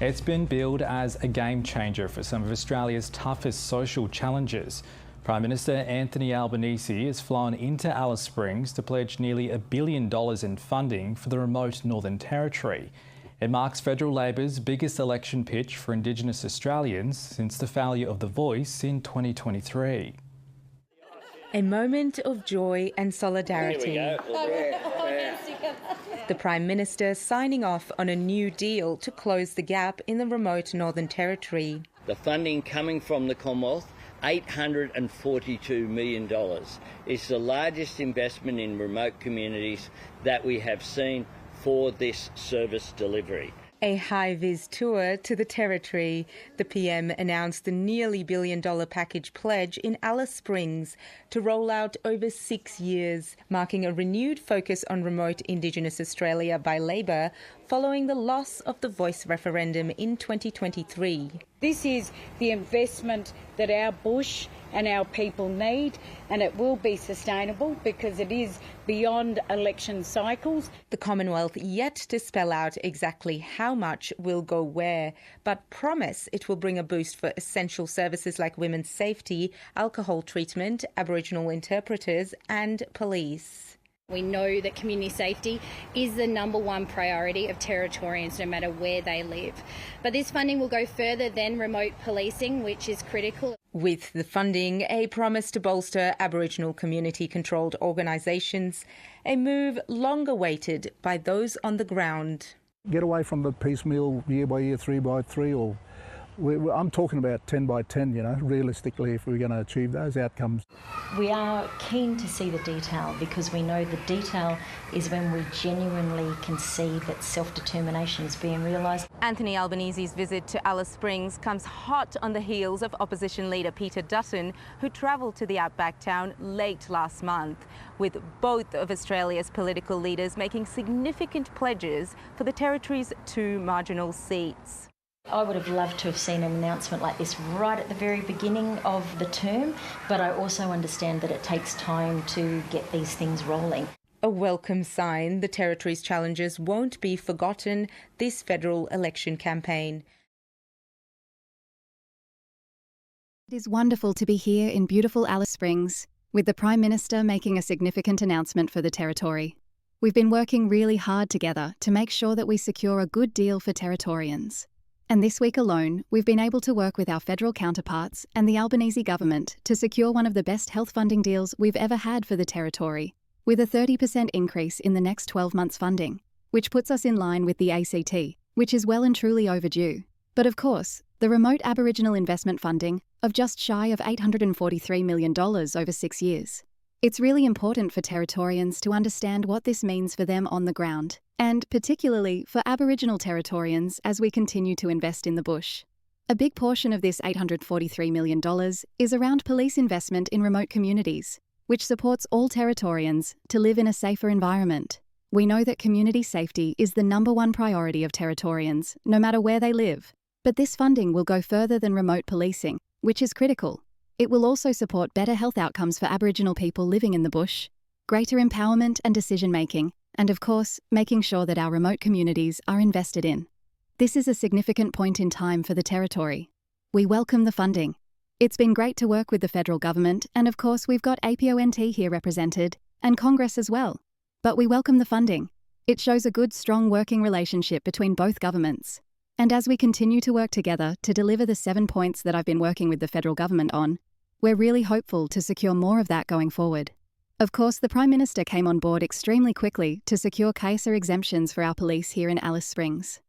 It's been billed as a game changer for some of Australia's toughest social challenges. Prime Minister Anthony Albanese has flown into Alice Springs to pledge nearly $1 billion in funding for the remote Northern Territory. It marks federal Labor's biggest election pitch for Indigenous Australians since the failure of The Voice in 2023. A moment of joy and solidarity. The Prime Minister signing off on a new deal to close the gap in the remote Northern Territory. The funding coming from the Commonwealth, $842 million. It's the largest investment in remote communities that we have seen for this service delivery. A high-vis tour to the Territory. The PM announced the nearly $1 billion package pledge in Alice Springs to roll out over 6 years, marking a renewed focus on remote Indigenous Australia by Labor following the loss of the Voice referendum in 2023. This is the investment that our bush and our people need, and it will be sustainable because it is beyond election cycles. The Commonwealth yet to spell out exactly how much will go where, but promise it will bring a boost for essential services like women's safety, alcohol treatment, Aboriginal interpreters and police. We know that community safety is the #1 priority of Territorians no matter where they live. But this funding will go further than remote policing, which is critical. With the funding, a promise to bolster Aboriginal community-controlled organisations, a move long awaited by those on the ground. Get away from the piecemeal year by year, 3 by 3, or I'm talking about 10 by 10, realistically, if we're going to achieve those outcomes. We are keen to see the detail because we know the detail is when we genuinely can see that self-determination is being realised. Anthony Albanese's visit to Alice Springs comes hot on the heels of opposition leader 𝚃𝙼𝙼𝙼, who travelled to the outback town late last month, with both of Australia's political leaders making significant pledges for the Territory's 2 marginal seats. I would have loved to have seen an announcement like this right at the very beginning of the term, but I also understand that it takes time to get these things rolling. A welcome sign the Territory's challenges won't be forgotten this federal election campaign. It is wonderful to be here in beautiful Alice Springs, with the Prime Minister making a significant announcement for the Territory. We've been working really hard together to make sure that we secure a good deal for Territorians. And this week alone, we've been able to work with our federal counterparts and the Albanese government to secure one of the best health funding deals we've ever had for the Territory, with a 30% increase in the next 12 months funding, which puts us in line with the ACT, which is well and truly overdue. But of course, the remote Aboriginal investment funding of just shy of $843 million over 6 years. It's really important for Territorians to understand what this means for them on the ground, and particularly for Aboriginal Territorians as we continue to invest in the bush. A big portion of this $843 million is around police investment in remote communities, which supports all Territorians to live in a safer environment. We know that community safety is the #1 priority of Territorians, no matter where they live. But this funding will go further than remote policing, which is critical. It will also support better health outcomes for Aboriginal people living in the bush, greater empowerment and decision-making, and of course, making sure that our remote communities are invested in. This is a significant point in time for the Territory. We welcome the funding. It's been great to work with the federal government, and of course we've got APONT here represented, and Congress as well. But we welcome the funding. It shows a good, strong working relationship between both governments. And as we continue to work together to deliver the 7 points that I've been working with the federal government on, we're really hopeful to secure more of that going forward. Of course, the Prime Minister came on board extremely quickly to secure CAISA exemptions for our police here in Alice Springs.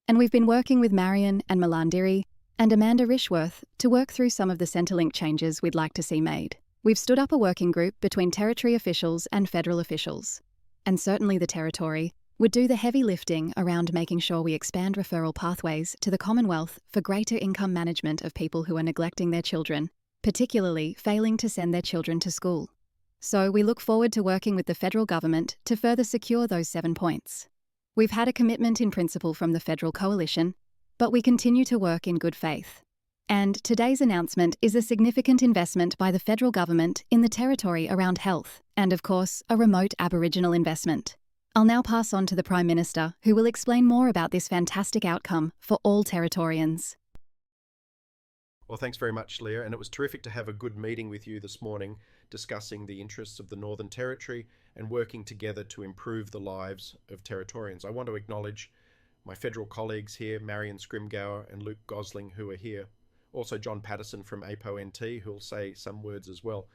And we've been working with Marion and Malandiri and Amanda Rishworth to work through some of the Centrelink changes we'd like to see made. We've stood up a working group between Territory officials and federal officials. And certainly the Territory would do the heavy lifting around making sure we expand referral pathways to the Commonwealth for greater income management of people who are neglecting their children, particularly failing to send their children to school. So we look forward to working with the federal government to further secure those 7 points. We've had a commitment in principle from the federal coalition, but we continue to work in good faith. And today's announcement is a significant investment by the federal government in the Territory around health, and of course, a remote Aboriginal investment. I'll now pass on to the Prime Minister, who will explain more about this fantastic outcome for all Territorians. Well, thanks very much, Leah, and it was terrific to have a good meeting with you this morning discussing the interests of the Northern Territory and working together to improve the lives of Territorians. I want to acknowledge my federal colleagues here, Marion Scrimgour and Luke Gosling, who are here. Also John Patterson from APONT, who will say some words as well.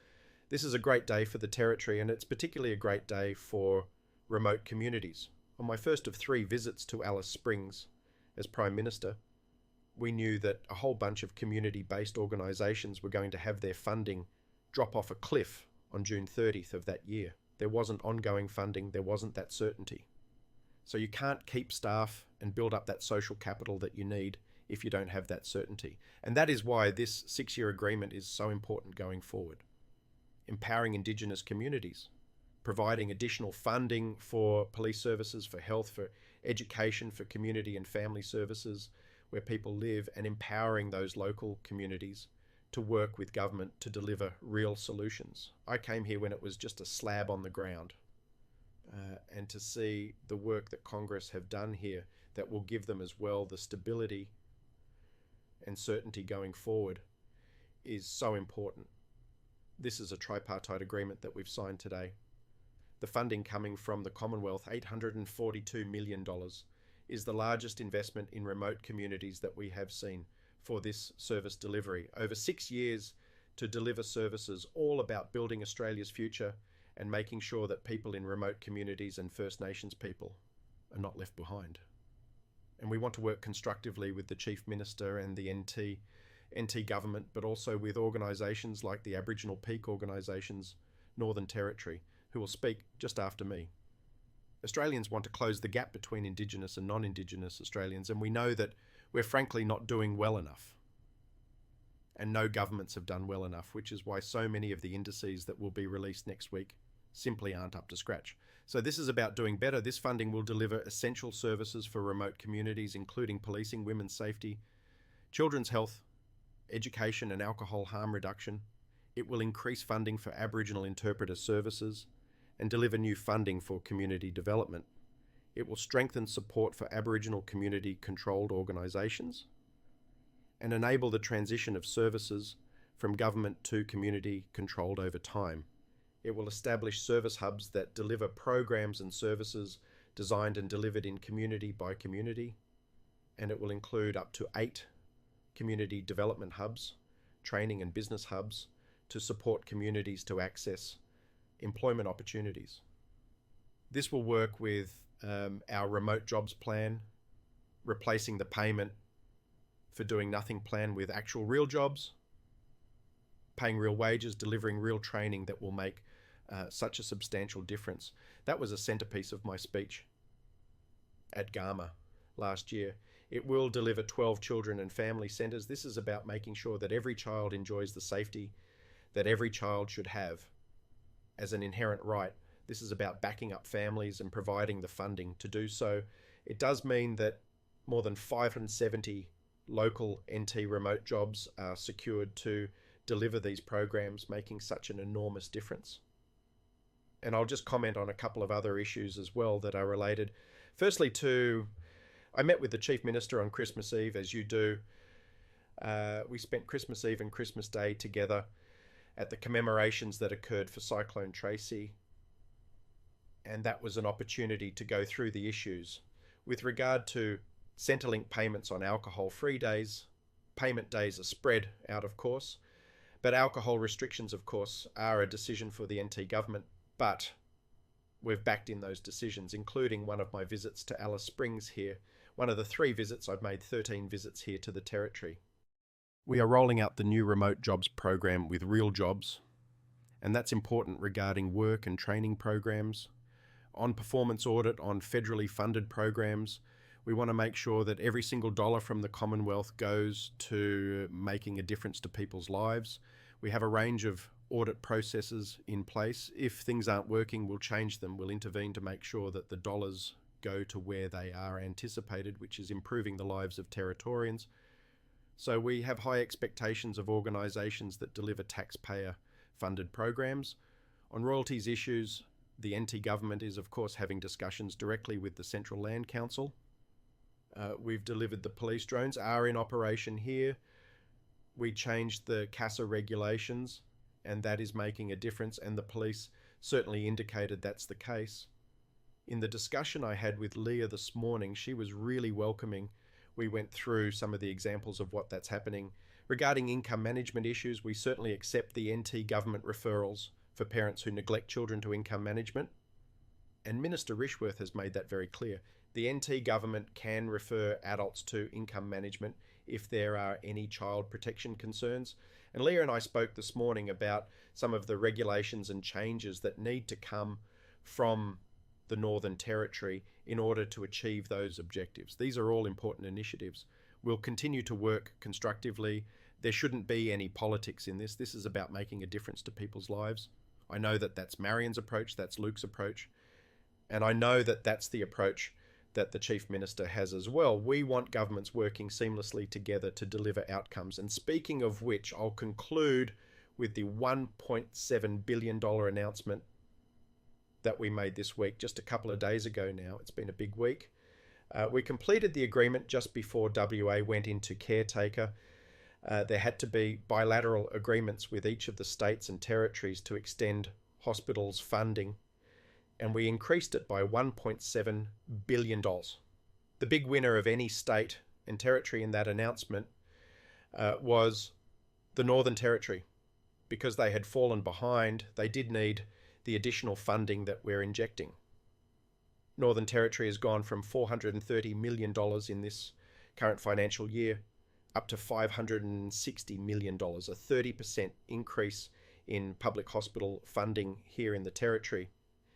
This is a great day for the Territory, and it's particularly a great day for remote communities. On my first of 3 visits to Alice Springs as Prime Minister, we knew that a whole bunch of community-based organisations were going to have their funding drop off a cliff on June 30th of that year. There wasn't ongoing funding, there wasn't that certainty. So you can't keep staff and build up that social capital that you need if you don't have that certainty. And that is why this 6-year agreement is so important going forward. Empowering Indigenous communities, providing additional funding for police services, for health, for education, for community and family services where people live, and empowering those local communities to work with government to deliver real solutions. I came here when it was just a slab on the ground, and to see the work that Congress have done here that will give them as well the stability and certainty going forward is so important. This is a tripartite agreement that we've signed today. The funding coming from the Commonwealth, $842 million, is the largest investment in remote communities that we have seen for this service delivery. Over 6 years to deliver services all about building Australia's future and making sure that people in remote communities and First Nations people are not left behind. And we want to work constructively with the Chief Minister and the NT government, but also with organisations like the Aboriginal Peak Organisations, Northern Territory, who will speak just after me. Australians want to close the gap between Indigenous and non-Indigenous Australians, and we know that we're frankly not doing well enough. And no governments have done well enough, which is why so many of the indices that will be released next week simply aren't up to scratch. So this is about doing better. This funding will deliver essential services for remote communities, including policing, women's safety, children's health, education and alcohol harm reduction. It will increase funding for Aboriginal interpreter services and deliver new funding for community development. It will strengthen support for Aboriginal community-controlled organisations and enable the transition of services from government to community-controlled over time. It will establish service hubs that deliver programs and services designed and delivered in community by community, and it will include up to 8 community development hubs, training and business hubs to support communities to access employment opportunities. This will work with our remote jobs plan, replacing the payment for doing nothing plan with actual real jobs, paying real wages, delivering real training that will make such a substantial difference. That was a centerpiece of my speech at Garma last year. It will deliver 12 children and family centres. This is about making sure that every child enjoys the safety that every child should have as an inherent right. This is about backing up families and providing the funding to do so. It does mean that more than 570 local NT remote jobs are secured to deliver these programs, making such an enormous difference. And I'll just comment on a couple of other issues as well that are related. Firstly, I met with the Chief Minister on Christmas Eve, as you do. We spent Christmas Eve and Christmas Day together at the commemorations that occurred for Cyclone Tracy, and that was an opportunity to go through the issues. With regard to Centrelink payments on alcohol-free days, payment days are spread out, of course, but alcohol restrictions, of course, are a decision for the NT government, but we've backed in those decisions, including one of my visits to Alice Springs here. One of the 3 visits, I've made 13 visits here to the Territory. We are rolling out the new remote jobs program with real jobs, and that's important regarding work and training programs. On performance audit, on federally funded programs, we want to make sure that every single dollar from the Commonwealth goes to making a difference to people's lives. We have a range of audit processes in place. If things aren't working, we'll change them. We'll intervene to make sure that the dollars go to where they are anticipated, which is improving the lives of Territorians. So we have high expectations of organisations that deliver taxpayer-funded programs. On royalties issues, The NT government is, of course, having discussions directly with the Central Land Council. We've delivered the police drones, are in operation here. We changed the CASA regulations, and that is making a difference, and the police certainly indicated that's the case. In the discussion I had with Lia this morning, she was really welcoming. We went through some of the examples of what that's happening. Regarding income management issues, we certainly accept the NT government referrals for parents who neglect children to income management. And Minister Rishworth has made that very clear. The NT government can refer adults to income management if there are any child protection concerns. And Lia and I spoke this morning about some of the regulations and changes that need to come from the Northern Territory in order to achieve those objectives. These are all important initiatives. We'll continue to work constructively. There shouldn't be any politics in this. This is about making a difference to people's lives. I know that that's Marion's approach, that's Luke's approach, and I know that that's the approach that the Chief Minister has as well. We want governments working seamlessly together to deliver outcomes. And speaking of which, I'll conclude with the $1.7 billion announcement that we made this week, just a couple of days ago now. It's been a big week. We completed the agreement just before WA went into caretaker. There had to be bilateral agreements with each of the states and territories to extend hospitals' funding, and we increased it by $1.7 billion. The big winner of any state and territory in that announcement was the Northern Territory. Because they had fallen behind, they did need the additional funding that we're injecting. Northern Territory has gone from $430 million in this current financial year up to $560 million, a 30% increase in public hospital funding here in the Territory.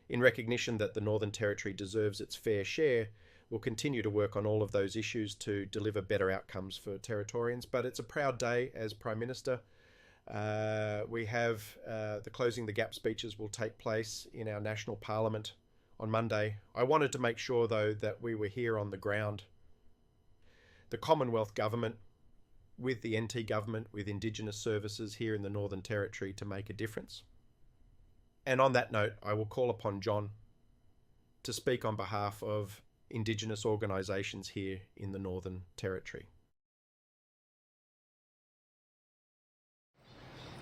In recognition that the Northern Territory deserves its fair share, we'll continue to work on all of those issues to deliver better outcomes for Territorians. But it's a proud day as Prime Minister. We have the Closing the Gap speeches will take place in our National Parliament on Monday. I wanted to make sure, though, that we were here on the ground. The Commonwealth Government, with the NT Government, with Indigenous services here in the Northern Territory to make a difference. And on that note, I will call upon John to speak on behalf of Indigenous organisations here in the Northern Territory.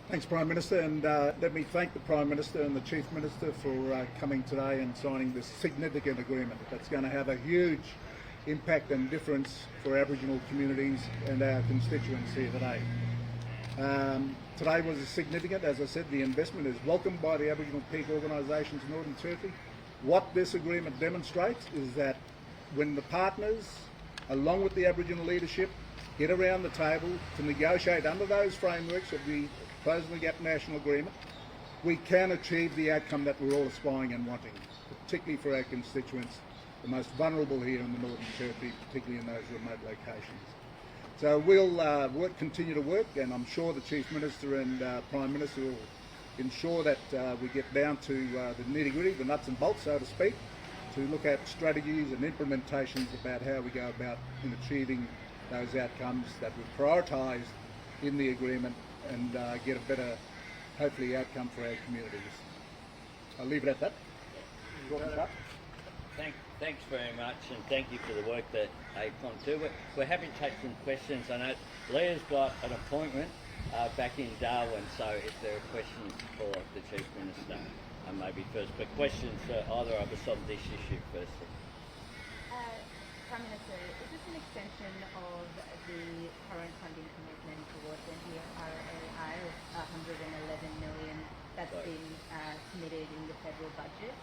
Thanks, Prime Minister, and let me thank the Prime Minister and the Chief Minister for coming today and signing this significant agreement that's going to have a huge impact and difference for Aboriginal communities and our constituents here today. Today was significant. As I said, the investment is welcomed by the Aboriginal peak organisations in Northern Territory. What this agreement demonstrates is that when the partners, along with the Aboriginal leadership, get around the table to negotiate under those frameworks of the Closing the Gap National Agreement, we can achieve the outcome that we're all aspiring and wanting, particularly for our constituents, the most vulnerable here in the Northern Territory, particularly in those remote locations. So we'll continue to work, and I'm sure the Chief Minister and Prime Minister will ensure that we get down to the nitty-gritty, the nuts and bolts, so to speak, to look at strategies and implementations about how we go about in achieving those outcomes that we've prioritised in the agreement and get a better, hopefully, outcome for our communities. I'll leave it at that. Thanks very much, and thank you for the work that APONT do. We're happy to take some questions. I know Lia's got an appointment back in Darwin, so if there are questions for the Chief Minister, maybe first, but questions for either of us on this issue firstly. Prime Minister, is this an extension of the current funding commitment towards NTRAI of $111 million that's been committed in the federal budget?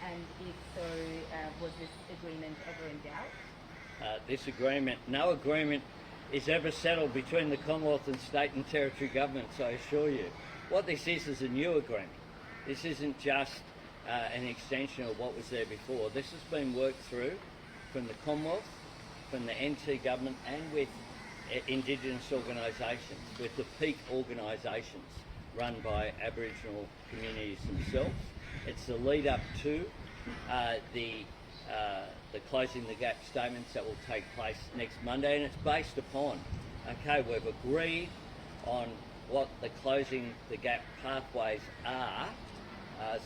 And if so, was this agreement ever in doubt? This agreement, no agreement is ever settled between the Commonwealth and state and territory governments, I assure you. What this is a new agreement. This isn't just an extension of what was there before. This has been worked through from the Commonwealth, from the NT government, and with Indigenous organisations, with the peak organisations run by Aboriginal communities themselves. It's the lead up to the Closing the Gap statements that will take place next Monday, and it's based upon, okay, we've agreed on what the Closing the Gap pathways are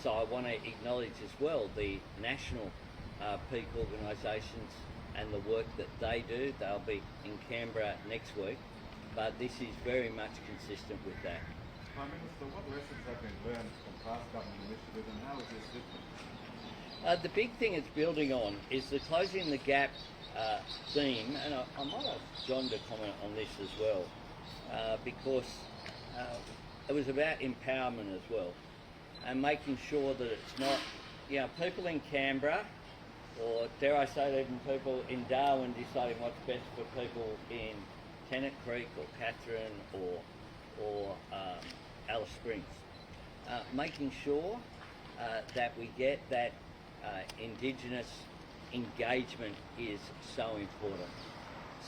So I want to acknowledge as well the national peak organisations and the work that they do. They'll be in Canberra next week, but this is very much consistent with that. Prime Minister, what lessons have been learned from past government initiatives and how is this different? The big thing it's building on is the closing the gap theme, and I might ask John to comment on this as well, because it was about empowerment as well, and making sure that it's not, people in Canberra, or dare I say even people in Darwin deciding what's best for people in Tennant Creek or Katherine or Alice Springs. Making sure that we get that Indigenous engagement is so important.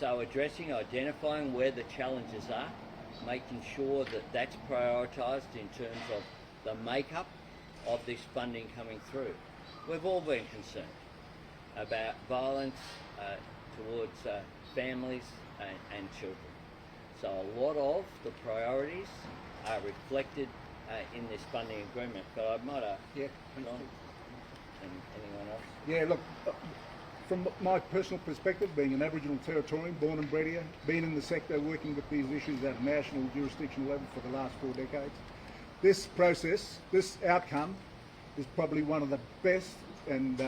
So identifying where the challenges are, making sure that that's prioritised in terms of the makeup of this funding coming through. We've all been concerned about violence towards families and children. So a lot of the priorities are reflected in this funding agreement. But I might John and anyone else. Yeah, look, from my personal perspective, being an Aboriginal Territorian, born and bred here, been in the sector working with these issues at a national jurisdictional level for the last 4 decades, this process, this outcome, is probably one of the best and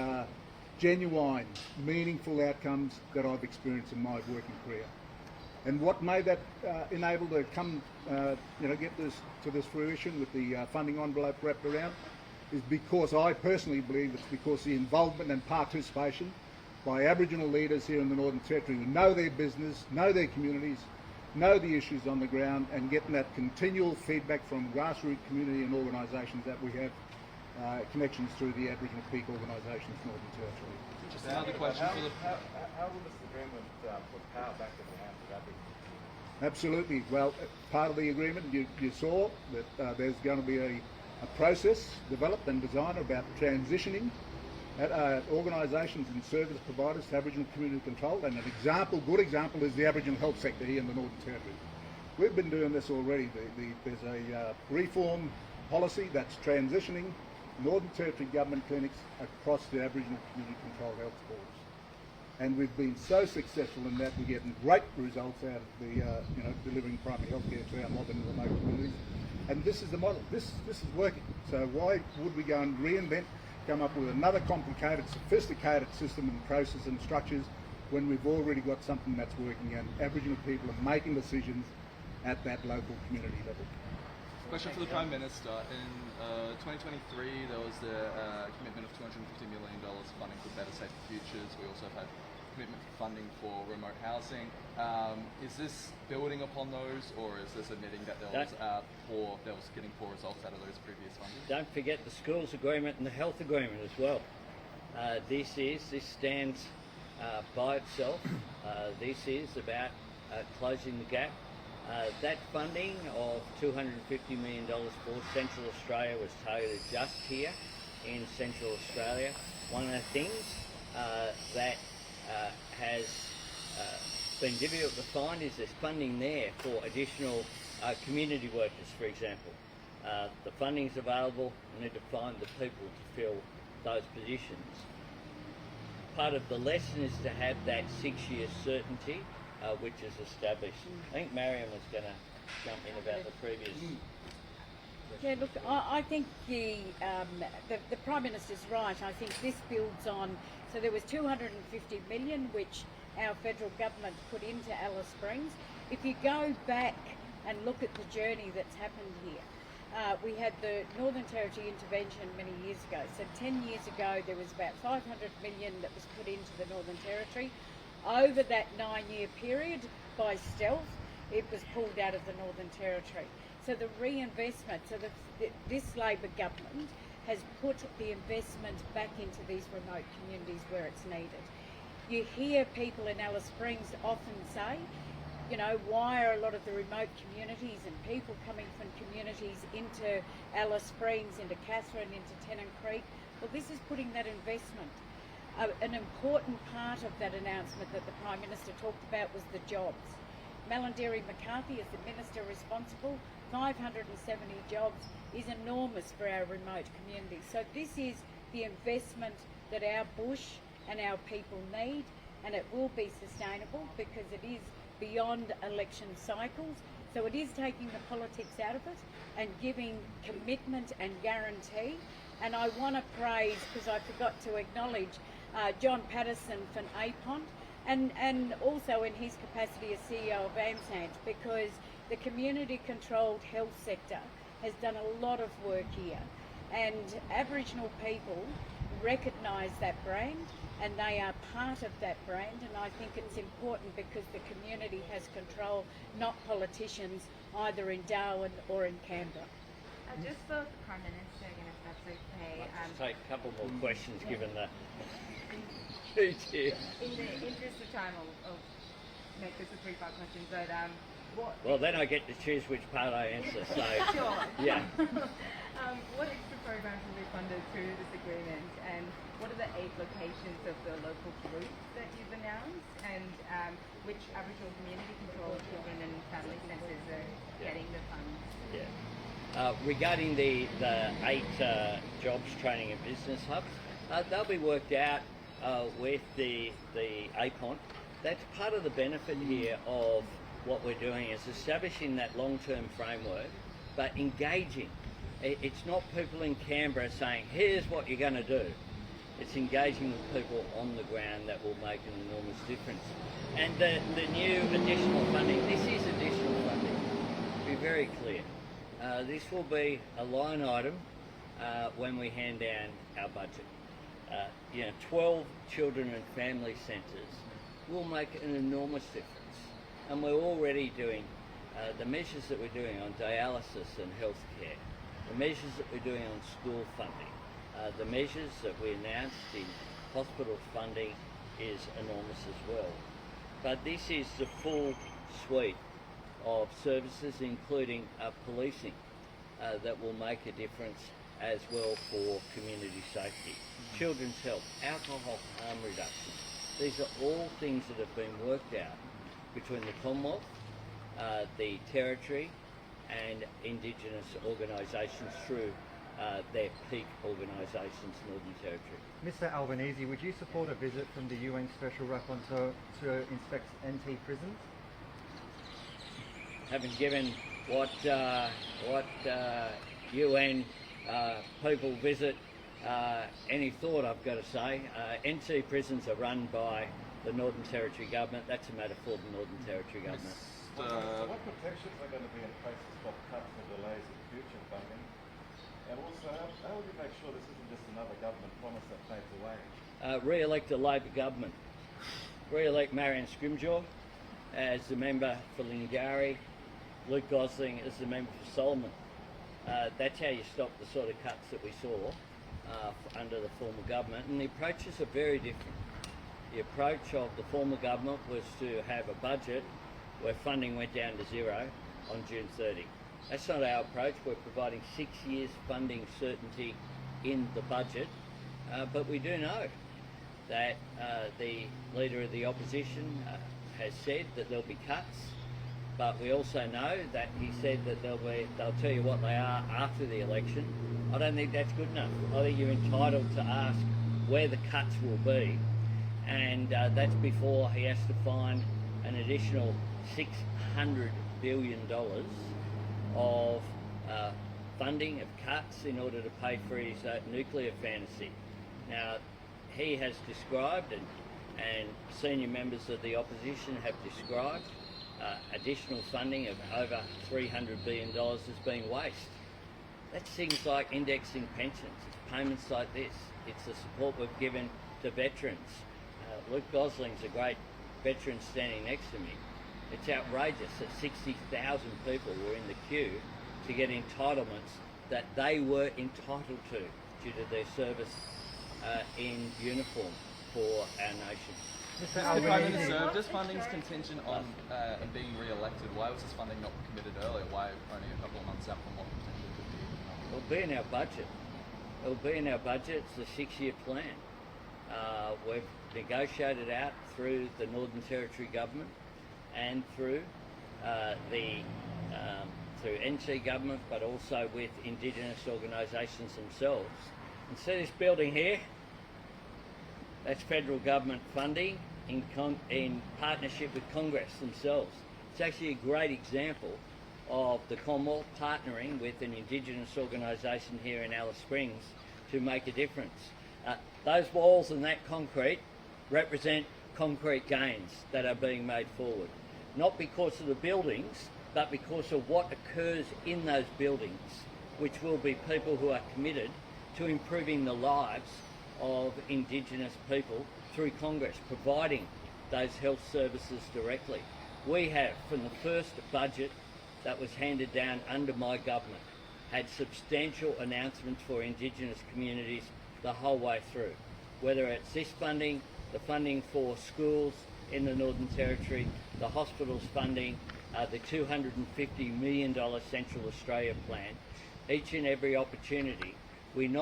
genuine, meaningful outcomes that I've experienced in my working career. And what made that enable to come, get this to this fruition with the funding envelope wrapped around, is because I personally believe it's because the involvement and participation by Aboriginal leaders here in the Northern Territory who know their business, know their communities, know the issues on the ground, and getting that continual feedback from grassroots community and organisations that we have connections through the Aboriginal peak organisations Northern Territory. Just another question for the... How will this agreement put power back in the hands of Aboriginal? Absolutely. Well, part of the agreement you saw that there's going to be a process developed and designed about transitioning organisations and service providers to Aboriginal community control, and good example is the Aboriginal health sector here in the Northern Territory. We've been doing this already. There's a reform policy that's transitioning Northern Territory government clinics across the Aboriginal community controlled health boards. And we've been so successful in that, we're getting great results out of the, delivering primary health care to our mob and remote communities. And this is the model. This is working. So why would we go and reinvent, come up with another complicated, sophisticated system and process and structures when we've already got something that's working and Aboriginal people are making decisions at that local community level. Question for the Prime Minister. In 2023, there was the commitment of $250 million funding for Better Safer Futures. We also had commitment for funding for remote housing. Is this building upon those, or is this admitting that there was getting poor results out of those previous funding? Don't forget the schools agreement and the health agreement as well. This stands by itself. This is about closing the gap. That funding of $250 million for Central Australia was targeted just here in Central Australia. One of the things that has been difficult to find is there's funding there for additional community workers, for example. The funding's available. We need to find the people to fill those positions. Part of the lesson is to have that 6-year certainty, which is established. I think Mariam was going to jump in about the previous. Yeah, look, I think the Prime Minister's right. I think this builds on, so there was $250 million which our federal government put into Alice Springs. If you go back and look at the journey that's happened here, we had the Northern Territory intervention many years ago. So 10 years ago there was about $500 million that was put into the Northern Territory. Over that 9-year period, by stealth, it was pulled out of the Northern Territory. So the reinvestment, this Labor government has put the investment back into these remote communities where it's needed. You hear people in Alice Springs often say, why are a lot of the remote communities and people coming from communities into Alice Springs, into Katherine, into Tennant Creek? Well, this is putting that investment. An important part of that announcement that the Prime Minister talked about was the jobs. Malarndirri McCarthy is the Minister responsible 570 jobs is enormous for our remote communities. So this is the investment that our bush and our people need, and it will be sustainable because it is beyond election cycles. So it is taking the politics out of it and giving commitment and guarantee. And I want to praise, because I forgot to acknowledge, John Patterson from APONT, and also in his capacity as CEO of AMSANT, because the community-controlled health sector has done a lot of work here. And Aboriginal people recognise that brand, and they are part of that brand, and I think it's important because the community has control, not politicians, either in Darwin or in Canberra. Just for the Prime Minister, again, if that's okay. Let's take a couple more questions given the... In the interest of time, I'll make this a 3-part question, but what... Well, then I get to choose which part I answer, so... Sure. Yeah. What extra programs will be funded through this agreement, and what are the 8 locations of the local groups that you've announced, and which Aboriginal community-controlled children and family centres are getting the funds? Yeah. Regarding the 8 jobs, training and business hubs, they'll be worked out with the APONT. That's part of the benefit here of what we're doing, is establishing that long-term framework, but engaging. It's not people in Canberra saying, here's what you're going to do. It's engaging with people on the ground that will make an enormous difference. And the new additional funding, this is additional funding, to be very clear. This will be a line item when we hand down our budget. 12 children and family centres will make an enormous difference. And we're already doing the measures that we're doing on dialysis and healthcare, the measures that we're doing on school funding, the measures that we announced in hospital funding is enormous as well. But this is the full suite of services, including policing, that will make a difference as well for community safety. Children's health, alcohol harm reduction. These are all things that have been worked out between the Commonwealth, the Territory and Indigenous organisations through their peak organisations, Northern Territory. Mr Albanese, would you support a visit from the UN Special Rapporteur to inspect NT prisons? Haven't given what UN people visit any thought, I've got to say. NT prisons are run by the Northern Territory Government. That's a matter for the Northern Territory Government. What protections are going to be in place to stop cuts and delays in future funding? And also, how will you make sure this isn't just another government promise that fades away? Re-elect a Labor government. Re-elect Marion Scrimgeour as the member for Lingari, Luke Gosling as the member for Solomon. That's how you stop the sort of cuts that we saw under the former government. And the approaches are very different. The approach of the former government was to have a budget where funding went down to zero on June 30. That's not our approach. We're providing 6 years funding certainty in the budget, but we do know that the Leader of the Opposition has said that there'll be cuts, but we also know that he said that they'll tell you what they are after the election. I don't think that's good enough. I think you're entitled to ask where the cuts will be, and that's before he has to find an additional $600 billion of funding of cuts in order to pay for his nuclear fantasy. Now, he has described, and senior members of the opposition have described, additional funding of over $300 billion as being waste. That's things like indexing pensions, it's payments like this, it's the support we've given to veterans. Luke Gosling's a great veteran standing next to me. It's outrageous that 60,000 people were in the queue to get entitlements that they were entitled to due to their service in uniform for our nation. Mr. Prime Minister, this funding's contingent on being re-elected. Why was this funding not committed earlier? Why only a couple of months out from what potentially could be? It'll be in our budget. It'll be in our budget. It's a 6-year plan. We've negotiated out through the Northern Territory Government and through the through NT government, but also with Indigenous organisations themselves. And see this building here? That's federal government funding in partnership with Congress themselves. It's actually a great example of the Commonwealth partnering with an Indigenous organisation here in Alice Springs to make a difference. Those walls and that concrete represent concrete gains that are being made forward, not because of the buildings, but because of what occurs in those buildings, which will be people who are committed to improving the lives of Indigenous people through Congress, providing those health services directly. We have, from the first budget that was handed down under my government, had substantial announcements for Indigenous communities the whole way through, whether it's this funding, the funding for schools in the Northern Territory, the hospitals funding, the $250 million Central Australia plan. Each and every opportunity, it's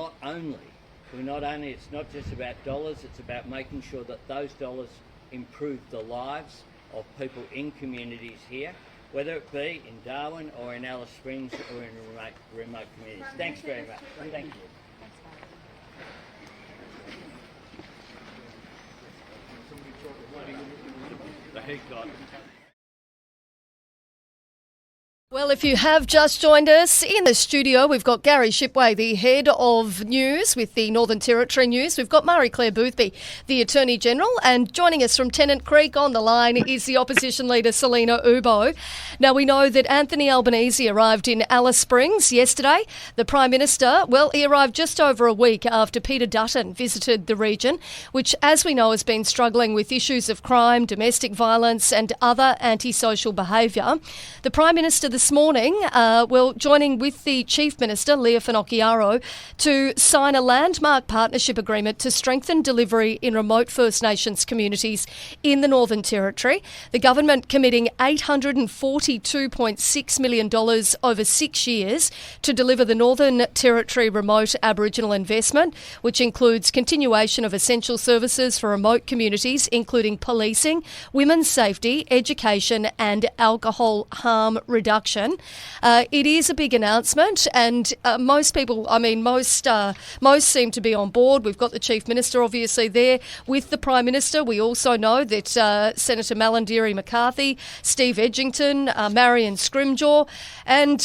not just about dollars, it's about making sure that those dollars improve the lives of people in communities here, whether it be in Darwin or in Alice Springs or in remote communities. Thanks very much. Thank you. The heck got it. Well, if you have just joined us in the studio, we've got Gary Shipway, the head of news with the Northern Territory News. We've got Marie-Claire Boothby, the Attorney General, and joining us from Tennant Creek on the line is the Opposition Leader, Selena Ugbo. Now, we know that Anthony Albanese arrived in Alice Springs yesterday. The Prime Minister, well, he arrived just over a week after Peter Dutton visited the region, which, as we know, has been struggling with issues of crime, domestic violence and other antisocial behaviour. The Prime Minister this morning, joining with the Chief Minister, Lia Finocchiaro, to sign a landmark partnership agreement to strengthen delivery in remote First Nations communities in the Northern Territory. The government committing $842.6 million over 6 years to deliver the Northern Territory remote Aboriginal investment, which includes continuation of essential services for remote communities, including policing, women's safety, education and alcohol harm reduction. It is a big announcement, and most people, most seem to be on board. We've got the Chief Minister obviously there with the Prime Minister. We also know that Senator Malandiri McCarthy, Steve Edgington, Marion Scrimgeour and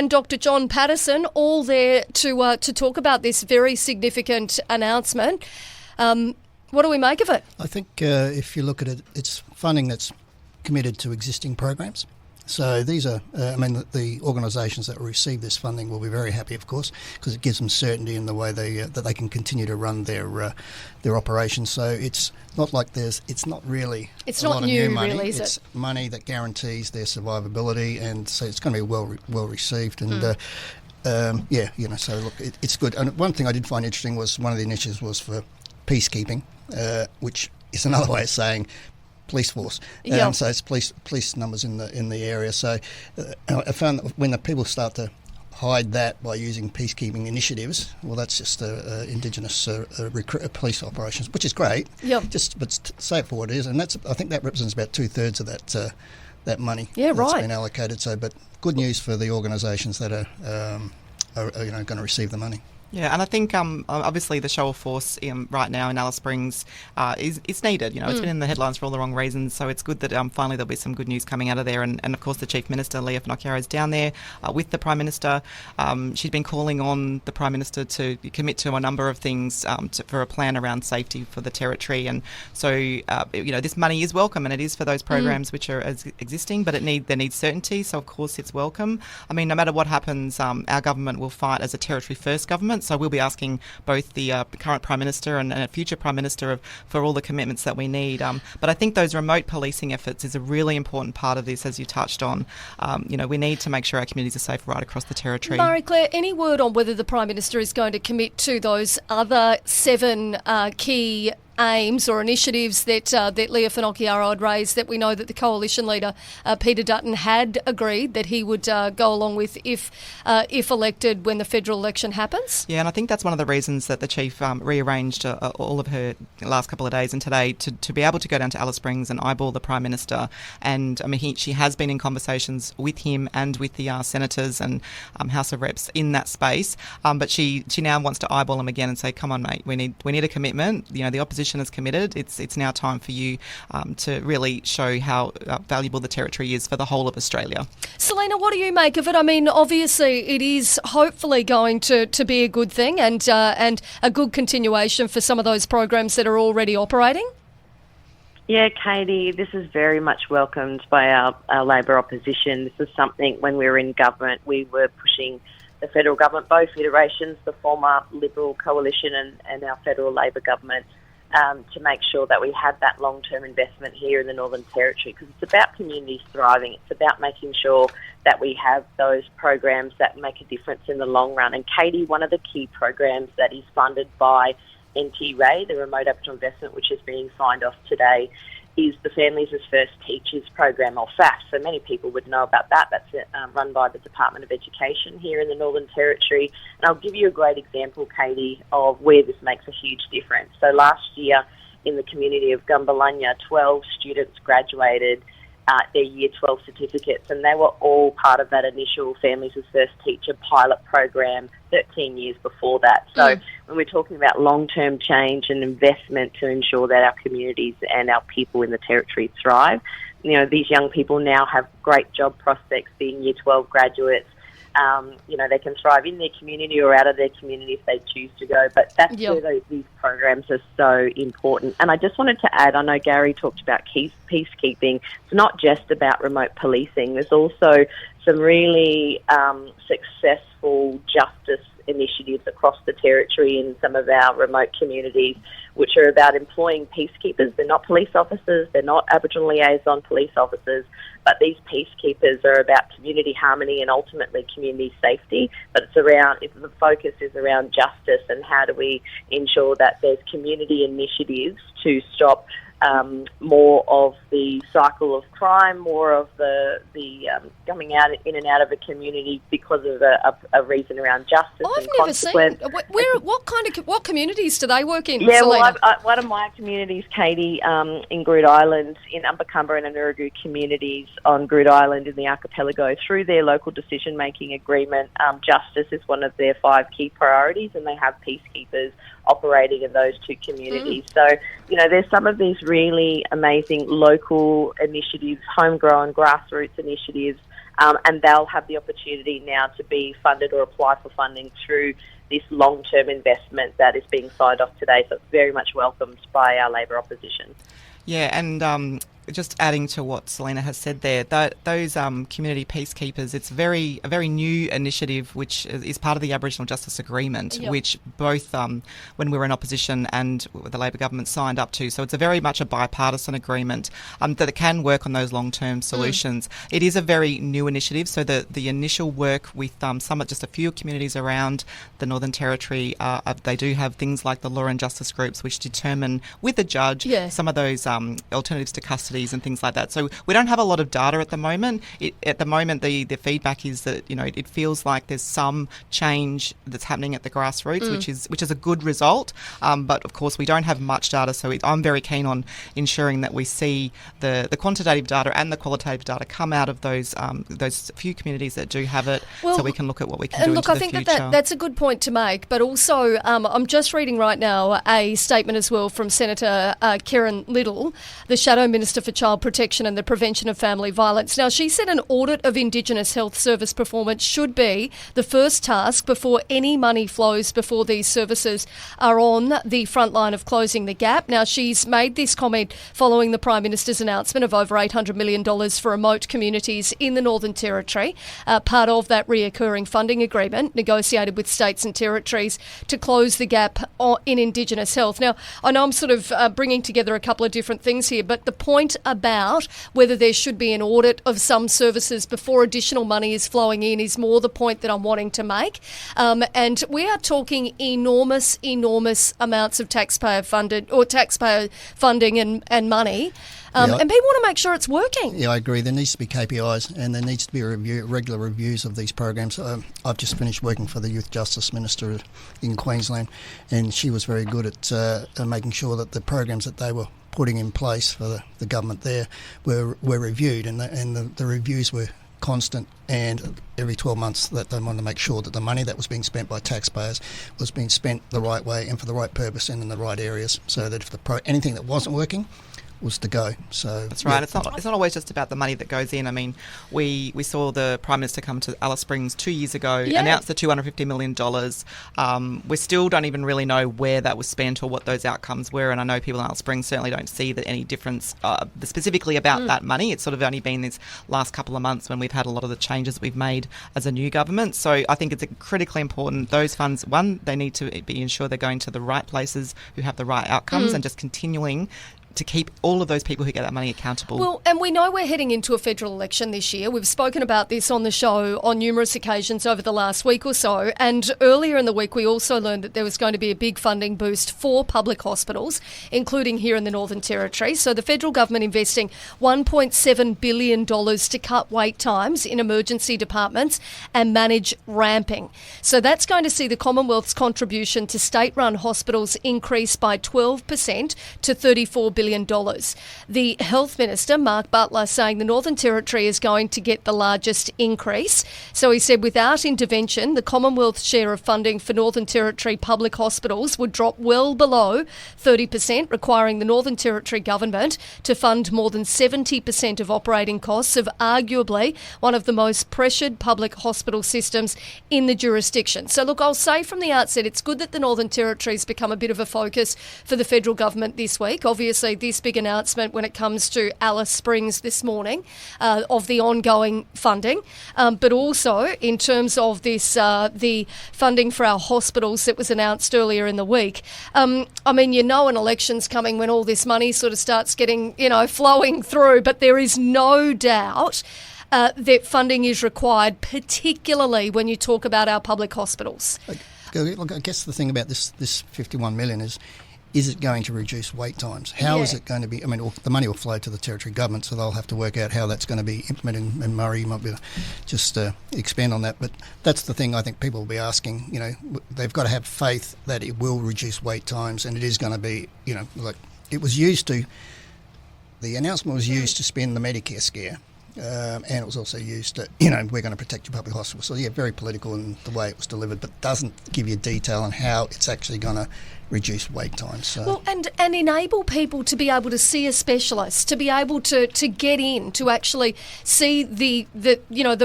Dr John Patterson, all there to talk about this very significant announcement. What do we make of it? I think if you look at it, it's funding that's committed to existing programs. So these are, the organisations that receive this funding will be very happy, of course, because it gives them certainty in the way that they can continue to run their operations. So it's not like it's not really it's a not lot of new money. Really, it's money that guarantees their survivability, and so it's going to be well received. And so look, it's good. And one thing I did find interesting was one of the initiatives was for peacekeeping, which is another way of saying police force. So it's police numbers in the area. So I found that when the people start to hide that by using peacekeeping initiatives, well, that's just Indigenous police operations, which is great. Yep. But say it for what it is, and I think that represents about 2/3 of that money that's been allocated. So, but good news for the organisations that are going to receive the money. Yeah, and I think obviously the show of force right now in Alice Springs is needed. It's been in the headlines for all the wrong reasons, so it's good that finally there'll be some good news coming out of there. And of course the Chief Minister, Lia Finocchiaro, is down there with the Prime Minister. She's been calling on the Prime Minister to commit to a number of things for a plan around safety for the Territory. And so, this money is welcome, and it is for those programs which are existing, but there needs certainty, so of course it's welcome. No matter what happens, our government will fight as a Territory First government. So we'll be asking both the current Prime Minister and a future Prime Minister for all the commitments that we need. But I think those remote policing efforts is a really important part of this, as you touched on. We need to make sure our communities are safe right across the Territory. Marie-Claire, any word on whether the Prime Minister is going to commit to those other 7 key aims or initiatives that Lia Finocchiaro had raised that we know that the coalition leader, Peter Dutton, had agreed that he would go along with if elected when the federal election happens? Yeah, and I think that's one of the reasons that the Chief rearranged all of her last couple of days and today to be able to go down to Alice Springs and eyeball the Prime Minister. And I mean, she has been in conversations with him and with the senators and House of Reps in that space. But she now wants to eyeball him again and say, come on, mate, we need a commitment. You know, the opposition is committed. It's now time for you to really show how valuable the territory is for the whole of Australia. Selena, what do you make of it? I mean, obviously it is hopefully going to be a good thing and a good continuation for some of those programs that are already operating. Yeah, Katie, this is very much welcomed by our Labor opposition. This is something when we were in government, we were pushing the federal government, both iterations, the former Liberal coalition and our federal Labor government, to make sure that we had that long-term investment here in the Northern Territory, because it's about communities thriving. It's about making sure that we have those programs that make a difference in the long run. And Katie, one of the key programs that is funded by NT-RAY, the Remote Aboriginal Investment, which is being signed off today, is the Families as First Teachers program, or FAF. So many people would know about that. That's run by the Department of Education here in the Northern Territory. And I'll give you a great example, Katie, of where this makes a huge difference. So last year in the community of Gunbalanya, 12 students graduated their Year 12 certificates, and they were all part of that initial Families as First Teacher pilot program 13 years before that. So when we're talking about long-term change and investment to ensure that our communities and our people in the Territory thrive, you know, these young people now have great job prospects being Year 12 graduates. You know, they can thrive in their community or out of their community if they choose to go. But that's where these programs are so important. And I just wanted to add, I know Gary talked about peacekeeping. It's not just about remote policing. There's also some really successful justice initiatives across the Territory in some of our remote communities, which are about employing peacekeepers. They're not police officers, they're not Aboriginal liaison police officers, but these peacekeepers are about community harmony and ultimately community safety. But the focus is around justice and how do we ensure that there's community initiatives to stop more of the cycle of crime, more of the coming out in and out of a community because of a reason around justice. I've never seen. What communities do they work in? Yeah, Selena? well, one of my communities, Katie, in Groote Island, in Upper Cumberland and Urrugu communities on Groote Island in the archipelago, through their local decision-making agreement, justice is one of their 5 key priorities, and they have peacekeepers operating in those 2 communities. So, you know, there's some of these really amazing local initiatives, homegrown grassroots initiatives, and they'll have the opportunity now to be funded or apply for funding through this long-term investment that is being signed off today. So it's very much welcomed by our Labor opposition. Yeah, and just adding to what Selena has said there, those community peacekeepers, it's a very new initiative which is part of the Aboriginal Justice Agreement, which both when we were in opposition and the Labor government signed up to. So it's very much a bipartisan agreement that it can work on those long-term solutions. It is a very new initiative, so the initial work with just a few communities around the Northern Territory, they do have things like the law and justice groups which determine with a judge some of those alternatives to custody and things like that. So we don't have a lot of data at the moment. At the moment, the feedback is that, you know, it feels like there's some change that's happening at the grassroots, which is a good result. But of course, we don't have much data. So I'm very keen on ensuring that we see the quantitative data and the qualitative data come out of those few communities that do have it, so we can look at what we can do into the future. And look, I think that's a good point to make. But also, I'm just reading right now a statement as well from Senator Karen Little, the Shadow Minister for Child Protection and the Prevention of Family Violence. Now, she said an audit of Indigenous health service performance should be the first task before any money flows before these services are on the front line of closing the gap. Now, she's made this comment following the Prime Minister's announcement of over $800 million for remote communities in the Northern Territory, part of that reoccurring funding agreement negotiated with states and territories to close the gap in Indigenous health. Now, I know I'm sort of bringing together a couple of different things here, but the point point about whether there should be an audit of some services before additional money is flowing in is more the point that I'm wanting to make. And we are talking enormous amounts of taxpayer funding and money. And people want to make sure it's working. Yeah, I agree. There needs to be KPIs and there needs to be regular reviews of these programs. I've just finished working for the Youth Justice Minister in Queensland, and she was very good at making sure that the programs that they were putting in place for the government there were reviewed, and the reviews were constant, and every 12 months that they wanted to make sure that the money that was being spent by taxpayers was being spent the right way and for the right purpose and in the right areas, so that if anything that wasn't working was to go. So that's right. Yeah. It's not always just about the money that goes in. I mean, we saw the Prime Minister come to Alice Springs 2 years ago, announce the $250 million. We still don't even really know where that was spent or what those outcomes were. And I know people in Alice Springs certainly don't see that any difference specifically about that money. It's sort of only been this last couple of months when we've had a lot of the changes that we've made as a new government. So I think it's critically important. Those funds, one, they need to be ensured they're going to the right places who have the right outcomes, and just continuing to keep all of those people who get that money accountable. Well, and we know we're heading into a federal election this year. We've spoken about this on the show on numerous occasions over the last week or so. And earlier in the week, we also learned that there was going to be a big funding boost for public hospitals, including here in the Northern Territory. So the federal government investing $1.7 billion to cut wait times in emergency departments and manage ramping. So that's going to see the Commonwealth's contribution to state-run hospitals increase by 12% to $34 billion. The Health Minister, Mark Butler, saying the Northern Territory is going to get the largest increase. So he said without intervention, the Commonwealth share of funding for Northern Territory public hospitals would drop well below 30%, requiring the Northern Territory government to fund more than 70% of operating costs of arguably one of the most pressured public hospital systems in the jurisdiction. So look, I'll say from the outset, it's good that the Northern Territory has become a bit of a focus for the federal government this week. Obviously, this big announcement when it comes to Alice Springs this morning of the ongoing funding, but also in terms of this, the funding for our hospitals that was announced earlier in the week. I mean, an election's coming when all this money sort of starts getting, flowing through, but there is no doubt that funding is required, particularly when you talk about our public hospitals. Look, I guess the thing about this $51 million is it going to reduce wait times? How is it going to be? I mean, the money will flow to the Territory government, so they'll have to work out how that's going to be implemented. And Murray, you might be able to just expand on that. But that's the thing I think people will be asking. They've got to have faith that it will reduce wait times, and it is going to be, like it was used to. The announcement was used to spin the Medicare scare. And it was also used to, we're going to protect your public hospital. So, very political in the way it was delivered, but doesn't give you detail on how it's actually going to reduce wait times. So. Well, and enable people to be able to see a specialist, to be able to get in, to actually see the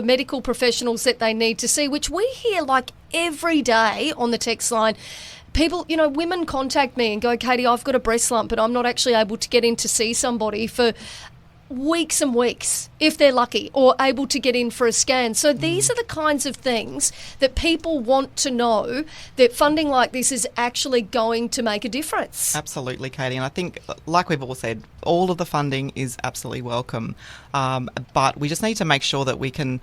medical professionals that they need to see, which we hear like every day on the text line. People, women contact me and go, Katie, I've got a breast lump, but I'm not actually able to get in to see somebody for weeks and weeks, if they're lucky, or able to get in for a scan. So these are the kinds of things that people want to know, that funding like this is actually going to make a difference. Absolutely, Katie. And I think, like we've all said, all of the funding is absolutely welcome. But we just need to make sure that we can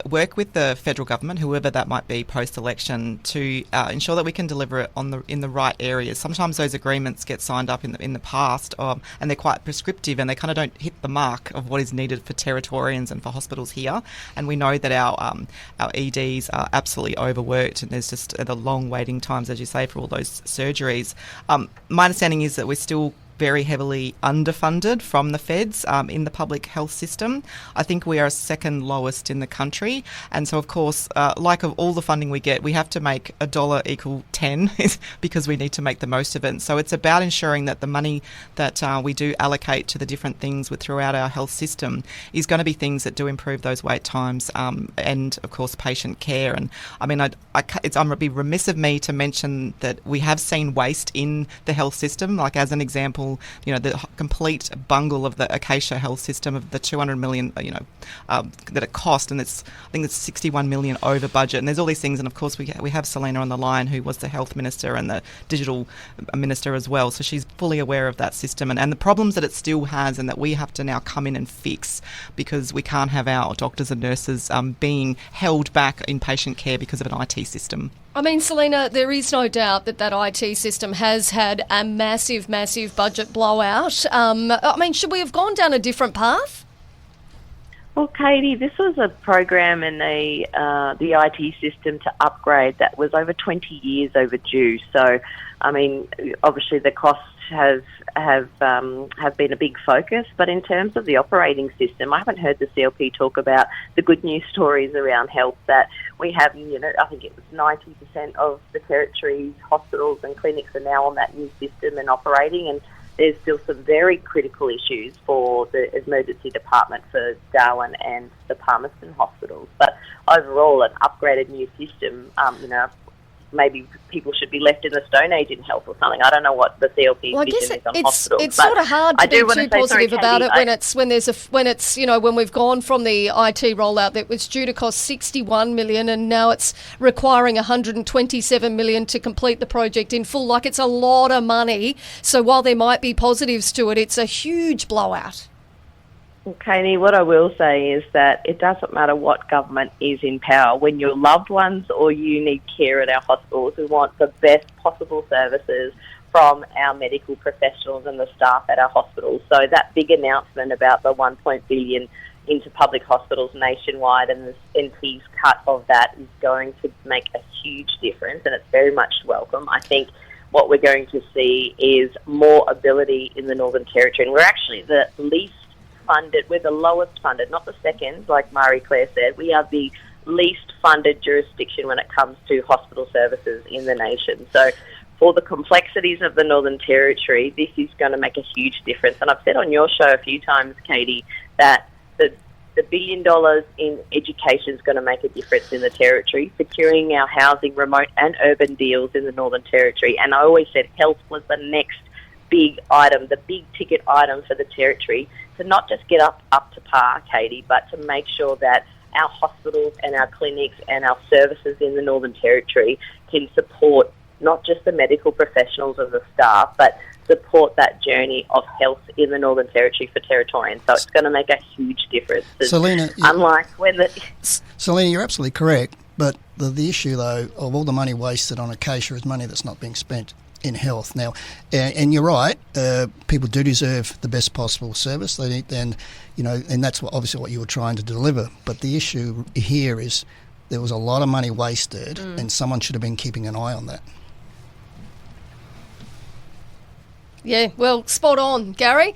work with the federal government, whoever that might be post-election, to ensure that we can deliver it in the right areas. Sometimes those agreements get signed up in the past, and they're quite prescriptive, and they kind of don't hit the mark of what is needed for Territorians and for hospitals here. And we know that our EDs are absolutely overworked, and there's just the long waiting times, as you say, for all those surgeries. My understanding is that we're still very heavily underfunded from the feds in the public health system. I think we are second lowest in the country. And so, of course, like of all the funding we get, we have to make a dollar equal 10 because we need to make the most of it. And so it's about ensuring that the money that we do allocate to the different things throughout our health system is going to be things that do improve those wait times and, of course, patient care. And I mean, it'd be remiss of me to mention that we have seen waste in the health system. Like, as an example, hospital, the complete bungle of the Acacia health system of the 200 million, that it cost, and I think it's 61 million over budget. And there's all these things, and of course we have Selena on the line, who was the health minister and the digital minister as well. So she's fully aware of that system and the problems that it still has, and that we have to now come in and fix, because we can't have our doctors and nurses being held back in patient care because of an IT system. I mean, Selena, there is no doubt that IT system has had a massive, massive budget blowout. I mean, should we have gone down a different path? Well, Katie, this was a program in the IT system to upgrade that was over 20 years overdue. So, I mean, obviously the costs have been a big focus, but in terms of the operating system, I haven't heard the CLP talk about the good news stories around health, that we have, I think it was 90% of the Territory's hospitals and clinics are now on that new system and operating, and there's still some very critical issues for the emergency department for Darwin and the Palmerston hospitals. But overall, an upgraded new system, maybe people should be left in the Stone Age in health or something. I don't know what the CLP's vision is on hospitals. It's sort of hard to be too positive about it when we've gone from the IT rollout that was due to cost 61 million and now it's requiring 127 million to complete the project in full. Like, it's a lot of money. So while there might be positives to it, it's a huge blowout. Katie, what I will say is that it doesn't matter what government is in power. When your loved ones or you need care at our hospitals, we want the best possible services from our medical professionals and the staff at our hospitals. So that big announcement about the $1 billion into public hospitals nationwide and the NT's cut of that is going to make a huge difference, and it's very much welcome. I think what we're going to see is more ability in the Northern Territory, and we're actually the least funded, we're the lowest funded, not the second, like Marie-Claire said. We are the least funded jurisdiction when it comes to hospital services in the nation. So for the complexities of the Northern Territory, this is going to make a huge difference. And I've said on your show a few times, Katie, that the $1 billion in education is going to make a difference in the Territory, securing our housing, remote and urban deals in the Northern Territory. And I always said health was the next big item, the big ticket item for the Territory, to not just get up to par, Katie, but to make sure that our hospitals and our clinics and our services in the Northern Territory can support not just the medical professionals and the staff, but support that journey of health in the Northern Territory for Territorians. So it's going to make a huge difference. Selena, Selena, you're absolutely correct, but the issue, though, of all the money wasted on Acacia is money that's not being spent in health now, and you're right. People do deserve the best possible service. They need, and that's obviously what you were trying to deliver. But the issue here is there was a lot of money wasted, and someone should have been keeping an eye on that. Yeah, well, spot on, Gary.